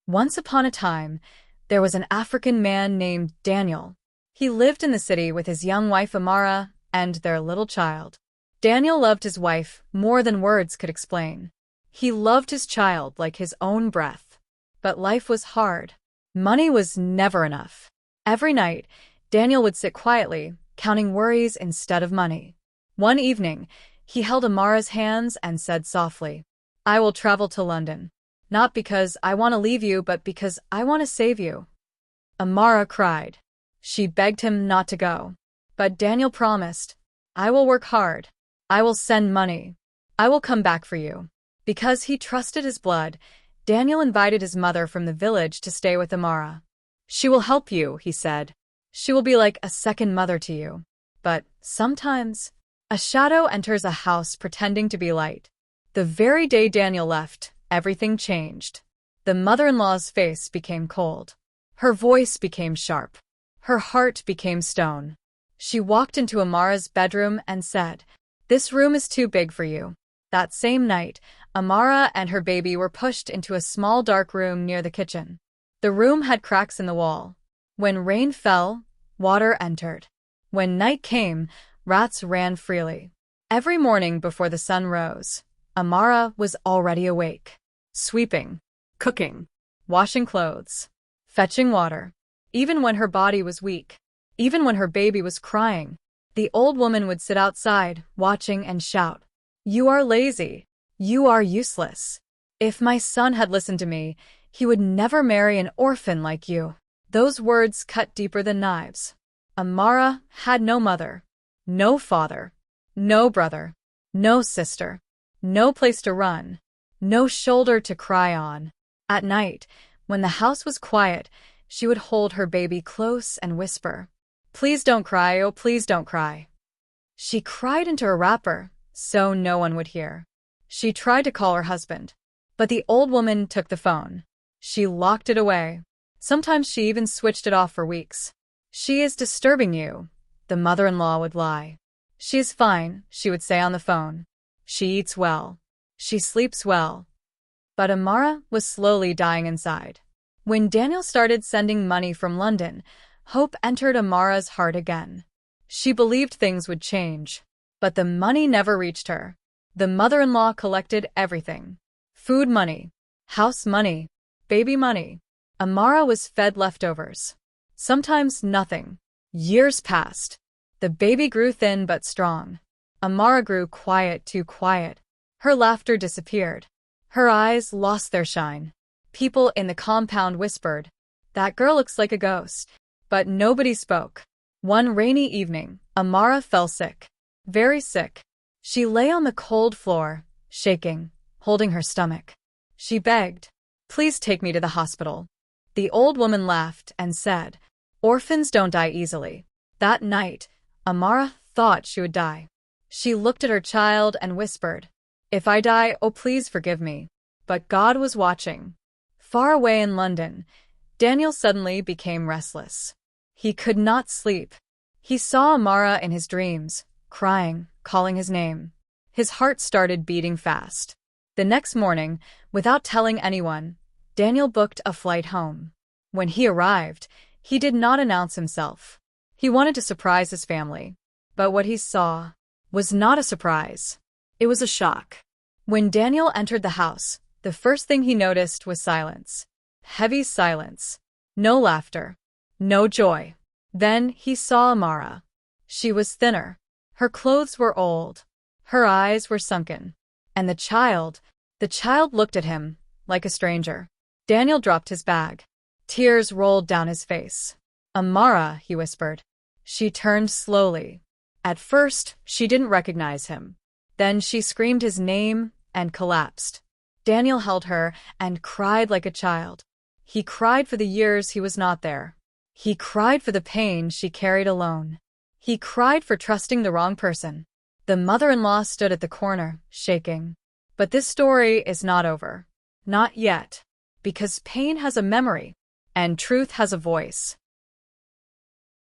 Once upon a time, there was an African man named Daniel. He lived in the city with his young wife Amara and their little child. Daniel loved his wife more than words could explain. He loved his child like his own breath. But life was hard. Money was never enough. Every night, Daniel would sit quietly, counting worries instead of money. One evening, he held Amara's hands and said softly, "I will travel to London. Not because I want to leave you, but because I want to save you." Amara cried. She begged him not to go. But Daniel promised, "I will work hard. I will send money. I will come back for you." Because he trusted his blood, Daniel invited his mother from the village to stay with Amara. "She will help you," he said. "She will be like a second mother to you." But sometimes, a shadow enters a house pretending to be light. The very day Daniel left, everything changed. The mother-in-law's face became cold. Her voice became sharp. Her heart became stone. She walked into Amara's bedroom and said, "This room is too big for you." That same night, Amara and her baby were pushed into a small dark room near the kitchen. The room had cracks in the wall. When rain fell, water entered. When night came, rats ran freely. Every morning before the sun rose, Amara was already awake, sweeping, cooking, washing clothes, fetching water. Even when her body was weak, even when her baby was crying, the old woman would sit outside, watching and shout, "You are lazy. You are useless. If my son had listened to me, he would never marry an orphan like you." Those words cut deeper than knives. Amara had no mother, no father, no brother, no sister, no place to run, no shoulder to cry on. At night, when the house was quiet, she would hold her baby close and whisper, "Please don't cry, oh please don't cry." She cried into a wrapper, so no one would hear. She tried to call her husband, but the old woman took the phone. She locked it away. Sometimes she even switched it off for weeks. "She is disturbing you," the mother-in-law would lie. "She is fine," she would say on the phone. "She eats well. She sleeps well." But Amara was slowly dying inside. When Daniel started sending money from London, hope entered Amara's heart again. She believed things would change. But the money never reached her. The mother-in-law collected everything. Food money, house money, baby money. Amara was fed leftovers. Sometimes nothing. Years passed. The baby grew thin but strong. Amara grew quiet, too quiet. Her laughter disappeared. Her eyes lost their shine. People in the compound whispered, "That girl looks like a ghost." But nobody spoke. One rainy evening, Amara fell sick. Very sick. She lay on the cold floor, shaking, holding her stomach. She begged, "Please take me to the hospital." The old woman laughed and said, "Orphans don't die easily." That night, Amara thought she would die. She looked at her child and whispered, "If I die, oh please forgive me." But God was watching. Far away in London, Daniel suddenly became restless. He could not sleep. He saw Amara in his dreams, crying, calling his name. His heart started beating fast. The next morning, without telling anyone, Daniel booked a flight home. When he arrived, he did not announce himself. He wanted to surprise his family. But what he saw was not a surprise. It was a shock. When Daniel entered the house, the first thing he noticed was silence. Heavy silence. No laughter. No joy. Then he saw Amara. She was thinner. Her clothes were old. Her eyes were sunken. And the child looked at him, like a stranger. Daniel dropped his bag. Tears rolled down his face. "Amara," he whispered. She turned slowly. At first, she didn't recognize him. Then she screamed his name and collapsed. Daniel held her and cried like a child. He cried for the years he was not there. He cried for the pain she carried alone. He cried for trusting the wrong person. The mother-in-law stood at the corner, shaking. But this story is not over. Not yet. Because pain has a memory, and truth has a voice.